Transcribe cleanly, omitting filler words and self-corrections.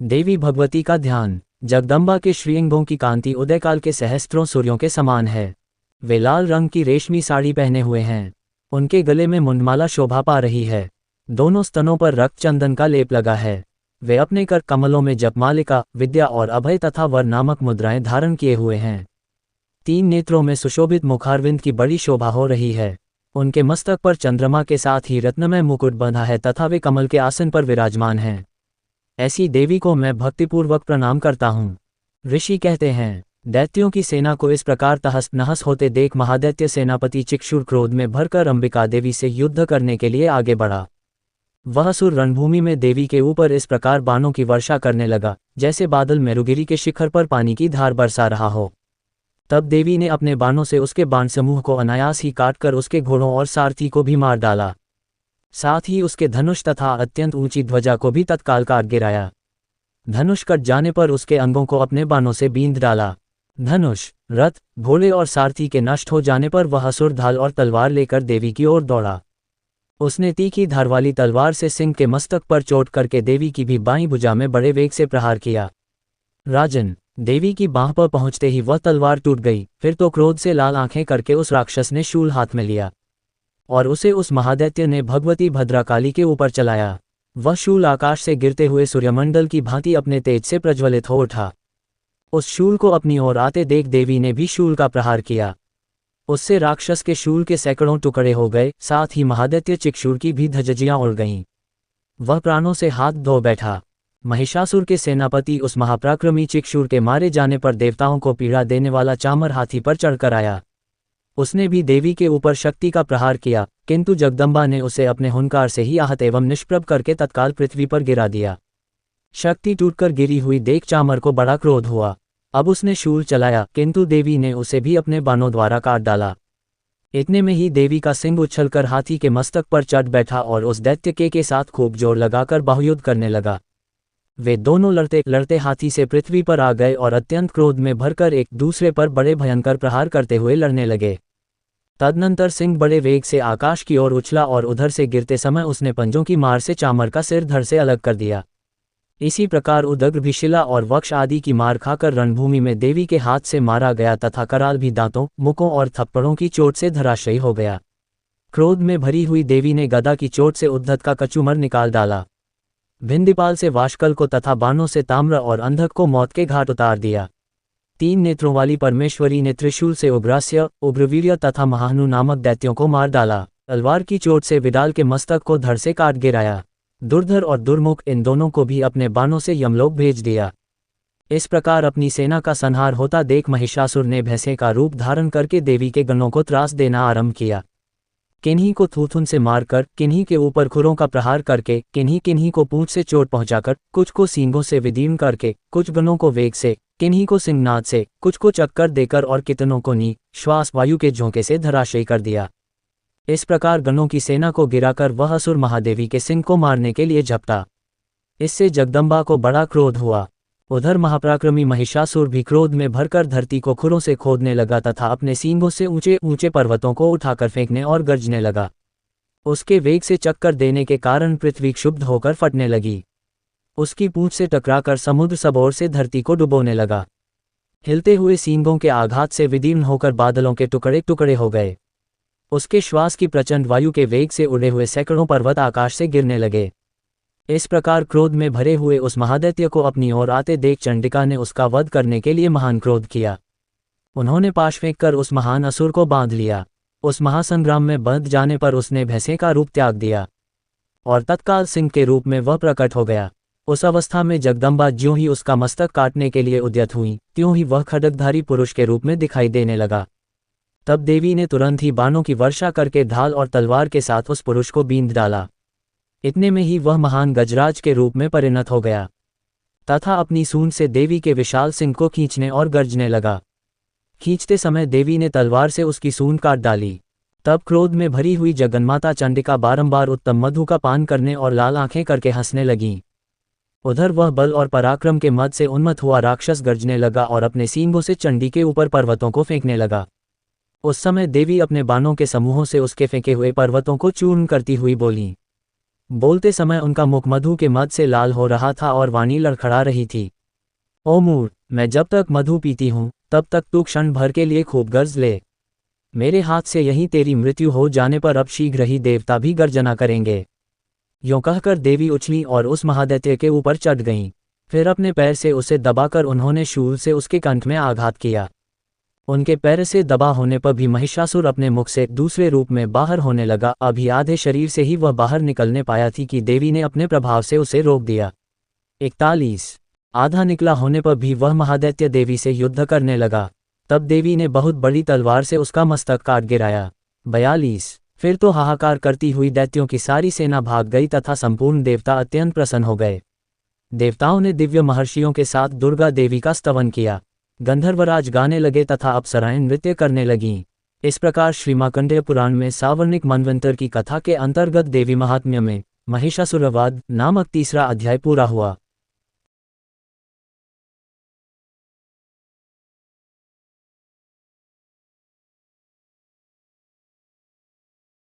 देवी भगवती का ध्यान। जगदम्बा के श्रीअंगों की कांति उदयकाल के सहस्त्रों सूर्यों के समान है। वे लाल रंग की रेशमी साड़ी पहने हुए हैं। उनके गले में मुंडमाला शोभा पा रही है। दोनों स्तनों पर रक्त चंदन का लेप लगा है। वे अपने कर कमलों में जपमालिका, विद्या और अभय तथा वर नामक मुद्राएं धारण किए हुए हैं। 3 नेत्रों में सुशोभित मुखारविंद की बड़ी शोभा हो रही है। उनके मस्तक पर चंद्रमा के साथ ही रत्नमय मुकुट बंधा है तथा वे कमल के आसन पर विराजमान हैं। ऐसी देवी को मैं भक्तिपूर्वक प्रणाम करता हूँ। ऋषि कहते हैं, दैत्यों की सेना को इस प्रकार तहस नहस होते देख महादैत्य सेनापति चिक्षुर क्रोध में भरकर अंबिका देवी से युद्ध करने के लिए आगे बढ़ा। वह असुर रणभूमि में देवी के ऊपर इस प्रकार बाणों की वर्षा करने लगा जैसे बादल मेरुगिरी के शिखर पर पानी की धार बरसा रहा हो। तब देवी ने अपने बाणों से उसके बाण समूह को अनायास ही काटकर उसके घोड़ों और सारथी को भी मार डाला। साथ ही उसके धनुष तथा अत्यंत ऊंची ध्वजा को भी तत्काल काट गिराया। धनुष कट जाने पर उसके अंगों को अपने बाणों से बींध डाला। धनुष, रथ, घोड़े और सारथी के नष्ट हो जाने पर वह असुर ढाल और तलवार लेकर देवी की ओर दौड़ा। उसने तीखी धार वाली तलवार से सिंह के मस्तक पर चोट करके देवी की भी बाईं भुजा में बड़े वेग से प्रहार किया। राजन, देवी की बांह पर पहुंचते ही वह तलवार टूट गई। फिर तो क्रोध से लाल आंखें करके उस राक्षस ने शूल हाथ में लिया और उसे उस महादैत्य ने भगवती भद्राकाली के ऊपर चलाया। वह शूल आकाश से गिरते हुए सूर्यमंडल की भांति अपने तेज से प्रज्वलित हो उठा। उस शूल को अपनी ओर आते देख देवी ने भी शूल का प्रहार किया। उससे राक्षस के शूल के सैकड़ों टुकड़े हो गए। साथ ही महादैत्य चिक्षुर की भी धज्जियां उड़ गईं। वह प्राणों से हाथ धो बैठा। महिषासुर के सेनापति उस महापराक्रमी चिक्षुर के मारे जाने पर देवताओं को पीड़ा देने वाला चामर हाथी पर चढ़कर आया। उसने भी देवी के ऊपर शक्ति का प्रहार किया, किंतु जगदम्बा ने उसे अपने हुंकार से ही आहत एवं निष्प्रभ करके तत्काल पृथ्वी पर गिरा दिया। शक्ति टूटकर गिरी हुई देख चामर को बड़ा क्रोध हुआ। अब उसने शूल चलाया, किंतु देवी ने उसे भी अपने बाणों द्वारा काट डाला। इतने में ही देवी का सिंह उछलकर हाथी के मस्तक पर चढ़ बैठा और उस दैत्य के साथ खूब जोर लगाकर बाहुयुद्ध करने लगा। वे दोनों लड़ते लड़ते हाथी से पृथ्वी पर आ गए और अत्यंत क्रोध में भरकर एक दूसरे पर बड़े भयंकर प्रहार करते हुए लड़ने लगे। तदनंतर सिंह बड़े वेग से आकाश की ओर उछला और उधर से गिरते समय उसने पंजों की मार से चामर का सिर धड़ से अलग कर दिया। इसी प्रकार उदग्र भी शिला और वक्ष आदि की मार खाकर रणभूमि में देवी के हाथ से मारा गया तथा कराल भी दांतों, मुकों और थप्पड़ों की चोट से धराशायी हो गया। क्रोध में भरी हुई देवी ने गदा की चोट से उद्धत का कचूमर निकाल डाला। भिंदीपाल से वाशकल को तथा बाणों से ताम्र और अंधक को मौत के घाट उतार दिया। 3 नेत्रों वाली परमेश्वरी ने त्रिशूल से उग्रास्य, उग्रवीर्य तथा महानु नामक दैत्यों को मार डाला। तलवार की चोट से विडाल के मस्तक को धड़ से काट गिराया। दुर्धर और दुर्मुख इन दोनों को भी अपने बाणों से यमलोक भेज दिया। इस प्रकार अपनी सेना का संहार होता देख महिषासुर ने भैंसे का रूप धारण करके देवी के गणों को त्रास देना आरंभ किया। किन्हीं को थूथुन से मारकर, किन्हीं के ऊपर खुरों का प्रहार करके, किन्हीं किन्हीं को पूंछ से चोट पहुंचाकर, कुछ को सींगों से विदीर्ण करके, कुछ गणों को वेग से, किन्हीं को सिंहनाद से, कुछ को चक्कर देकर और कितनों को नी श्वास वायु के झोंके से धराशायी कर दिया। इस प्रकार गणों की सेना को गिराकर वह असुर महादेवी के सिंह को मारने के लिए झपटा। इससे जगदम्बा को बड़ा क्रोध हुआ। उधर महापराक्रमी महिषासुर भी क्रोध में भरकर धरती को खुरों से खोदने लगा तथा अपने सींगों से ऊंचे ऊंचे पर्वतों को उठाकर फेंकने और गरजने लगा। उसके वेग से चक्कर देने के कारण पृथ्वी क्षुब्ध होकर फटने लगी। उसकी पूंछ से टकराकर समुद्र सबोर से धरती को डुबोने लगा। हिलते हुए सींगों के आघात से विदीर्ण होकर बादलों के टुकड़े टुकड़े हो गए। उसके श्वास की प्रचंड वायु के वेग से उड़े हुए सैकड़ों पर्वत आकाश से गिरने लगे। इस प्रकार क्रोध में भरे हुए उस महादैत्य को अपनी ओर आते देख चंडिका ने उसका वध करने के लिए महान क्रोध किया। उन्होंने पाश फेंक कर उस महान असुर को बांध लिया। उस महासंग्राम में बंध जाने पर उसने भैंसे का रूप त्याग दिया और तत्काल सिंह के रूप में वह प्रकट हो गया। उस अवस्था में जगदम्बा ज्यों ही उसका मस्तक काटने के लिए उद्यत हुई, त्यों ही वह खड्गधारी पुरुष के रूप में दिखाई देने लगा। तब देवी ने तुरंत ही बाणों की वर्षा करके ढाल और तलवार के साथ उस पुरुष को बींध डाला। इतने में ही वह महान गजराज के रूप में परिणत हो गया तथा अपनी सूंड से देवी के विशाल सिंह को खींचने और गर्जने लगा। खींचते समय देवी ने तलवार से उसकी सूंड काट डाली। तब क्रोध में भरी हुई जगन्माता चंडिका बारंबार उत्तम मधु का पान करने और लाल आंखें करके हंसने लगीं। उधर वह बल और पराक्रम के मद से उन्मत्त हुआ राक्षस गर्जने लगा और अपने सींगों से चंडी के ऊपर पर्वतों को फेंकने लगा। उस समय देवी अपने बाणों के समूहों से उसके फेंके हुए पर्वतों को चूर्ण करती हुई बोली, बोलते समय उनका मुख मधु के मद से लाल हो रहा था और वाणी लड़खड़ा रही थी। ओ मूर, मैं जब तक मधु पीती हूँ तब तक तू क्षण भर के लिए खूब गर्ज ले। मेरे हाथ से यहीं तेरी मृत्यु हो जाने पर अब शीघ्र ही देवता भी गर्जना करेंगे। यों कहकर देवी उछली और उस महादैत्य के ऊपर चढ़ गईं। फिर अपने पैर से उसे दबाकर उन्होंने शूल से उसके कंठ में आघात किया। उनके पैर से दबा होने पर भी महिषासुर अपने मुख से दूसरे रूप में बाहर होने लगा। अभी आधे शरीर से ही वह बाहर निकलने पाया थी कि देवी ने अपने प्रभाव से उसे रोक दिया। 41 आधा निकला होने पर भी वह महादैत्य देवी से युद्ध करने लगा। तब देवी ने बहुत बड़ी तलवार से उसका मस्तक काट गिराया। 42 फिर तो हाहाकार करती हुई दैत्यों की सारी सेना भाग गई तथा संपूर्ण देवता अत्यंत प्रसन्न हो गए। देवताओं ने दिव्य महर्षियों के साथ दुर्गा देवी का स्तवन किया। गंधर्वराज गाने लगे तथा अप्सराएं नृत्य करने लगीं। इस प्रकार श्रीमार्कंडेय पुराण में सावर्णिक मनवंतर की कथा के अंतर्गत देवी महात्म्य में महिषासुरवध नामक तीसरा अध्याय पूरा हुआ।